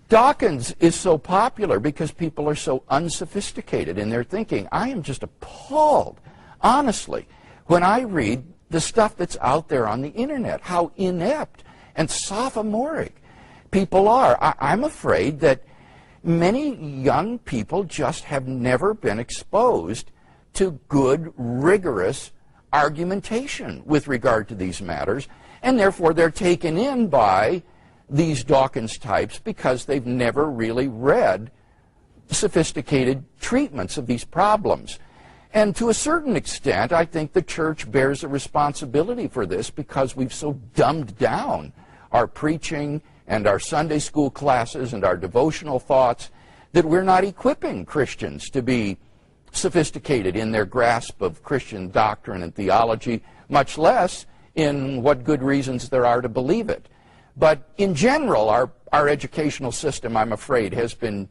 Dawkins is so popular because people are so unsophisticated in their thinking. I am just appalled, honestly, when I read the stuff that's out there on the internet, how inept and sophomoric people are. I'm afraid that many young people just have never been exposed to good, rigorous argumentation with regard to these matters, and therefore they're taken in by these Dawkins types because they've never really read sophisticated treatments of these problems. And to a certain extent, I think the church bears a responsibility for this because we've so dumbed down our preaching and our Sunday school classes and our devotional thoughts that we're not equipping Christians to be sophisticated in their grasp of Christian doctrine and theology, much less in what good reasons there are to believe it. But in general, our educational system, I'm afraid, has been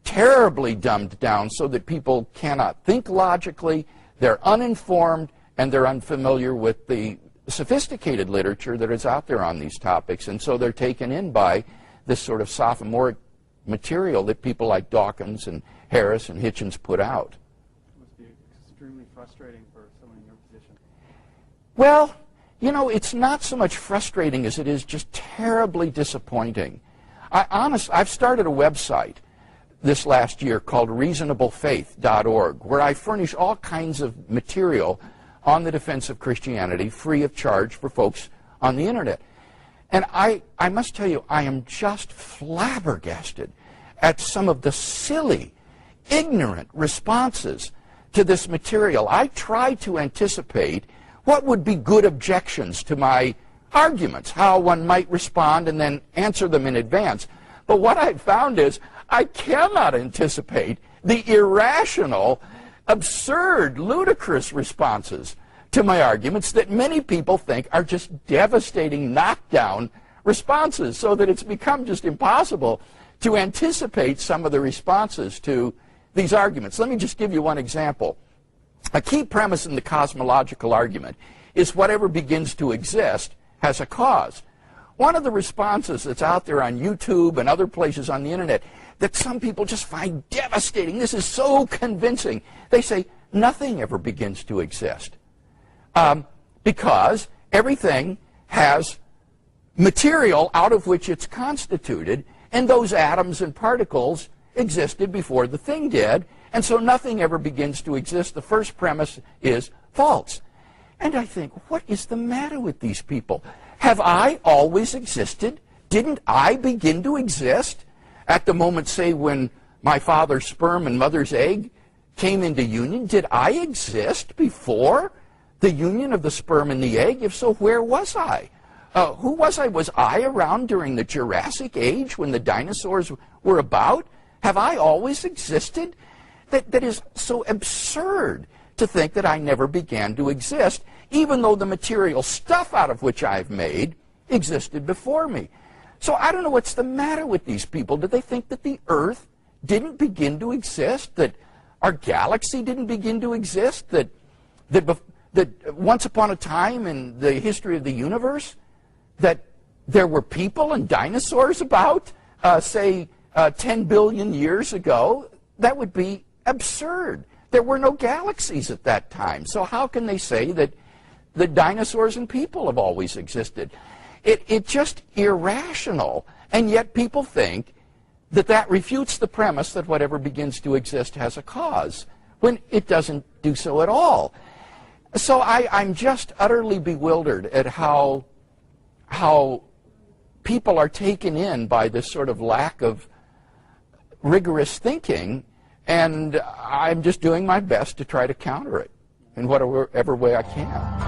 terribly dumbed down so that people cannot think logically, they're uninformed, and they're unfamiliar with the sophisticated literature that is out there on these topics, and so they're taken in by this sort of sophomoric material that people like Dawkins and Harris and Hitchens put out. It must be extremely frustrating for someone in your position. Well, you know, it's not so much frustrating as it is just terribly disappointing. I've started a website this last year called reasonablefaith.org, where I furnish all kinds of material on the defense of Christianity free of charge for folks on the internet. And I must tell you, I am just flabbergasted at some of the silly, ignorant responses to this material. I try to anticipate what would be good objections to my arguments, how one might respond and then answer them in advance. But what I've found is I cannot anticipate the irrational, absurd, ludicrous responses to my arguments that many people think are just devastating knockdown responses, so that it's become just impossible to anticipate some of the responses to these arguments. Let me just give you one example. A key premise in the cosmological argument is whatever begins to exist has a cause. One of the responses that's out there on YouTube and other places on the internet that some people just find devastating, this is so convincing, they say nothing ever begins to exist because everything has material out of which it's constituted, and those atoms and particles existed before the thing did, and so nothing ever begins to exist. The first premise is false. And I think, what is the matter with these people? Have I always existed? Didn't I begin to exist at the moment, say, when my father's sperm and mother's egg came into union? Did I exist before the union of the sperm and the egg? If so, where was I? Who was I? Was I around during the Jurassic Age when the dinosaurs were about? Have I always existed? That is so absurd to think that I never began to exist, even though the material stuff out of which I've made existed before me. So I don't know what's the matter with these people. Do they think that the Earth didn't begin to exist, that our galaxy didn't begin to exist, that once upon a time in the history of the universe, that there were people and dinosaurs about, say, 10 billion years ago? That would be absurd. There were no galaxies at that time. So how can they say that the dinosaurs and people have always existed? It's just irrational. And yet people think that that refutes the premise that whatever begins to exist has a cause, when it doesn't do so at all. So I'm just utterly bewildered at how people are taken in by this sort of lack of rigorous thinking, and I'm just doing my best to try to counter it in whatever way I can.